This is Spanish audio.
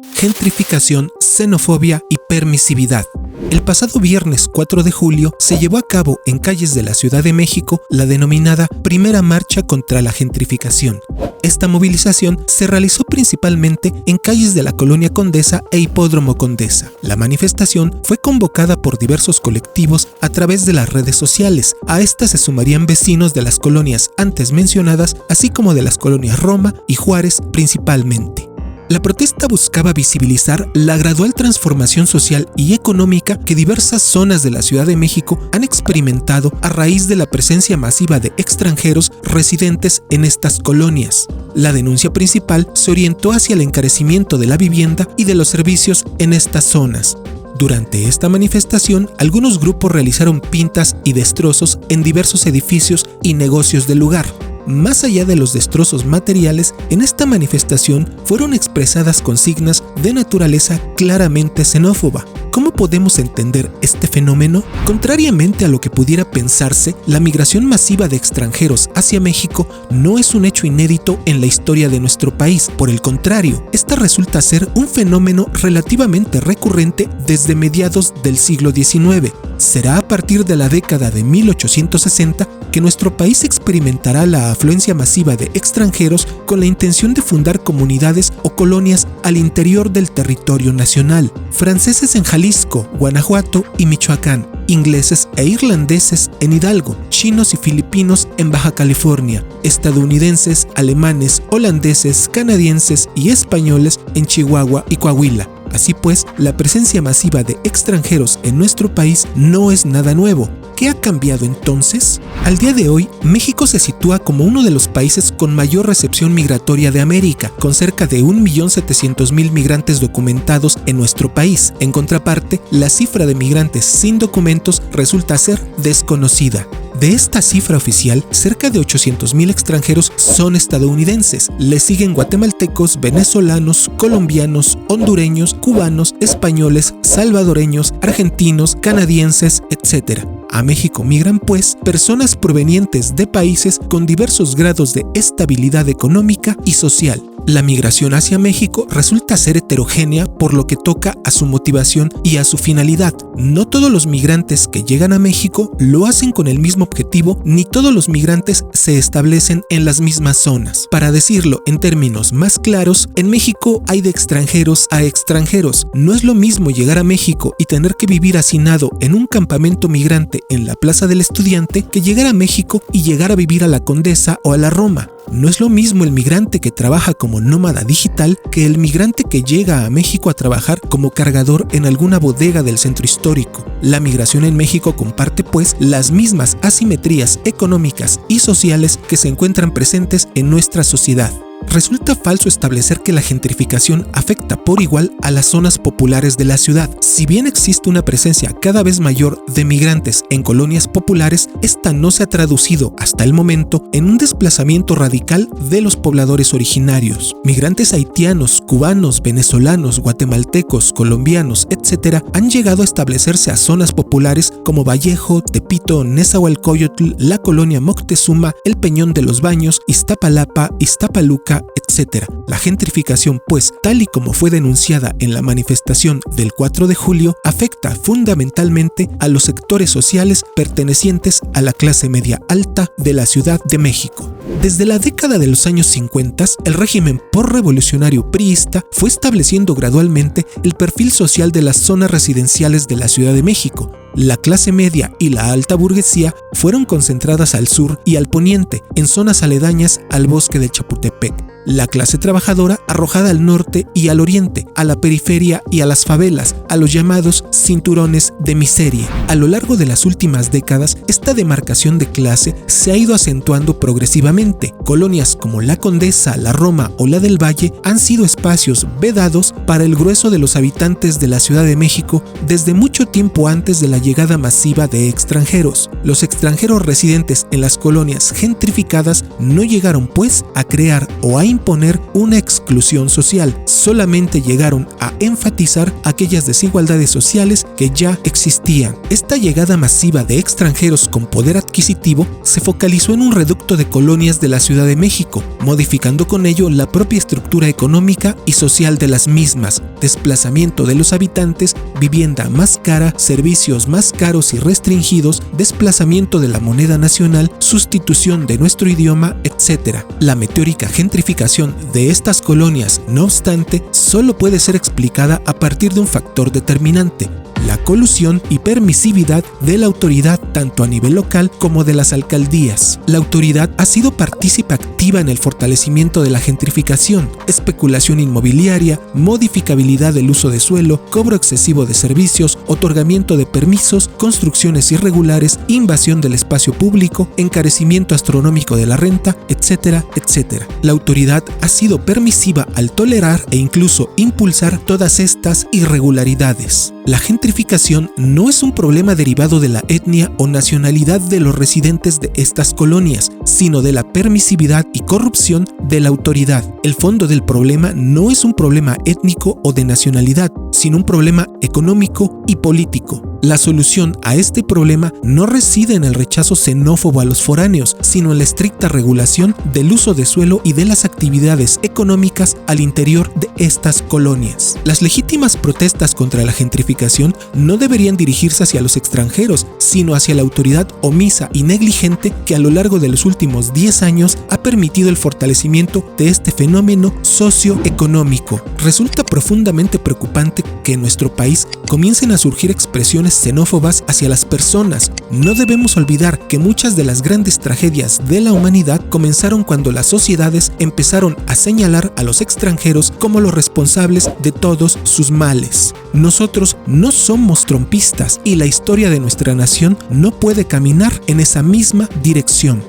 Gentrificación, xenofobia y permisividad. El pasado viernes 4 de julio se llevó a cabo en calles de la Ciudad de México la denominada Primera Marcha contra la Gentrificación. Esta movilización se realizó principalmente en calles de la Colonia Condesa e Hipódromo Condesa. La manifestación fue convocada por diversos colectivos a través de las redes sociales. A esta se sumarían vecinos de las colonias antes mencionadas, así como de las colonias Roma y Juárez principalmente. La protesta buscaba visibilizar la gradual transformación social y económica que diversas zonas de la Ciudad de México han experimentado a raíz de la presencia masiva de extranjeros residentes en estas colonias. La denuncia principal se orientó hacia el encarecimiento de la vivienda y de los servicios en estas zonas. Durante esta manifestación, algunos grupos realizaron pintas y destrozos en diversos edificios y negocios del lugar. Más allá de los destrozos materiales, en esta manifestación fueron expresadas consignas de naturaleza claramente xenófoba. ¿Cómo podemos entender este fenómeno? Contrariamente a lo que pudiera pensarse, la migración masiva de extranjeros hacia México no es un hecho inédito en la historia de nuestro país. Por el contrario, esta resulta ser un fenómeno relativamente recurrente desde mediados del siglo XIX. Será a partir de la década de 1860 que nuestro país experimentará la afluencia masiva de extranjeros con la intención de fundar comunidades o colonias al interior del territorio nacional. Franceses en Jalisco, Guanajuato y Michoacán, ingleses e irlandeses en Hidalgo, chinos y filipinos en Baja California, estadounidenses, alemanes, holandeses, canadienses y españoles en Chihuahua y Coahuila. Así pues, la presencia masiva de extranjeros en nuestro país no es nada nuevo. ¿Qué ha cambiado entonces? Al día de hoy, México se sitúa como uno de los países con mayor recepción migratoria de América, con cerca de 1.700.000 migrantes documentados en nuestro país. En contraparte, la cifra de migrantes sin documentos resulta ser desconocida. De esta cifra oficial, cerca de 800.000 extranjeros son estadounidenses. Le siguen guatemaltecos, venezolanos, colombianos, hondureños, cubanos, españoles, salvadoreños, argentinos, canadienses, etc. A México migran, pues, personas provenientes de países con diversos grados de estabilidad económica y social. La migración hacia México resulta ser heterogénea por lo que toca a su motivación y a su finalidad. No todos los migrantes que llegan a México lo hacen con el mismo objetivo, ni todos los migrantes se establecen en las mismas zonas. Para decirlo en términos más claros, en México hay de extranjeros a extranjeros. No es lo mismo llegar a México y tener que vivir hacinado en un campamento migrante en la Plaza del Estudiante que llegar a México y llegar a vivir a la Condesa o a la Roma. No es lo mismo el migrante que trabaja como nómada digital que el migrante que llega a México a trabajar como cargador en alguna bodega del centro histórico. La migración en México comparte, pues, las mismas asimetrías económicas y sociales que se encuentran presentes en nuestra sociedad. Resulta falso establecer que la gentrificación afecta por igual a las zonas populares de la ciudad. Si bien existe una presencia cada vez mayor de migrantes en colonias populares, esta no se ha traducido hasta el momento en un desplazamiento radical de los pobladores originarios. Migrantes haitianos, cubanos, venezolanos, guatemaltecos, colombianos, etc. han llegado a establecerse a zonas populares como Vallejo, Tepito, Nezahualcóyotl, la colonia Moctezuma, el Peñón de los Baños, Iztapalapa, Iztapaluca, etc. La gentrificación, pues, tal y como fue denunciada en la manifestación del 4 de julio, afecta fundamentalmente a los sectores sociales pertenecientes a la clase media alta de la Ciudad de México. Desde la década de los años 50, el régimen postrevolucionario priista fue estableciendo gradualmente el perfil social de las zonas residenciales de la Ciudad de México. La clase media y la alta burguesía fueron concentradas al sur y al poniente, en zonas aledañas al bosque de Chapultepec. La clase trabajadora arrojada al norte y al oriente, a la periferia y a las favelas, a los llamados cinturones de miseria. A lo largo de las últimas décadas, esta demarcación de clase se ha ido acentuando progresivamente. Colonias como la Condesa, la Roma o la del Valle han sido espacios vedados para el grueso de los habitantes de la Ciudad de México desde mucho tiempo antes de la llegada masiva de extranjeros. Los extranjeros residentes en las colonias gentrificadas no llegaron, pues, a crear o a imponer una exclusión social, solamente llegaron a enfatizar aquellas desigualdades sociales que ya existían. Esta llegada masiva de extranjeros con poder adquisitivo se focalizó en un reducto de colonias de la Ciudad de México, modificando con ello la propia estructura económica y social de las mismas, desplazamiento de los habitantes, vivienda más cara, servicios más caros y restringidos, desplazamiento de la moneda nacional, sustitución de nuestro idioma, etc. La meteórica gentrificación de estas colonias, no obstante, solo puede ser explicada a partir de un factor determinante: la colusión y permisividad de la autoridad tanto a nivel local como de las alcaldías. La autoridad ha sido partícipe activa en el fortalecimiento de la gentrificación, especulación inmobiliaria, modificabilidad del uso de suelo, cobro excesivo de servicios, otorgamiento de permisos, construcciones irregulares, invasión del espacio público, encarecimiento astronómico de la renta, etcétera, etcétera. La autoridad ha sido permisiva al tolerar e incluso impulsar todas estas irregularidades. La gentrificación no es un problema derivado de la etnia o nacionalidad de los residentes de estas colonias, sino de la permisividad y corrupción de la autoridad. El fondo del problema no es un problema étnico o de nacionalidad, sino un problema económico y político. La solución a este problema no reside en el rechazo xenófobo a los foráneos, sino en la estricta regulación del uso de suelo y de las actividades económicas al interior de estas colonias. Las legítimas protestas contra la gentrificación no deberían dirigirse hacia los extranjeros, sino hacia la autoridad omisa y negligente que a lo largo de los últimos 10 años ha permitido el fortalecimiento de este fenómeno socioeconómico. Resulta profundamente preocupante que en nuestro país comiencen a surgir expresiones xenófobas hacia las personas. No debemos olvidar que muchas de las grandes tragedias de la humanidad comenzaron cuando las sociedades empezaron a señalar a los extranjeros como los responsables de todos sus males. Nosotros no somos trompistas y la historia de nuestra nación no puede caminar en esa misma dirección.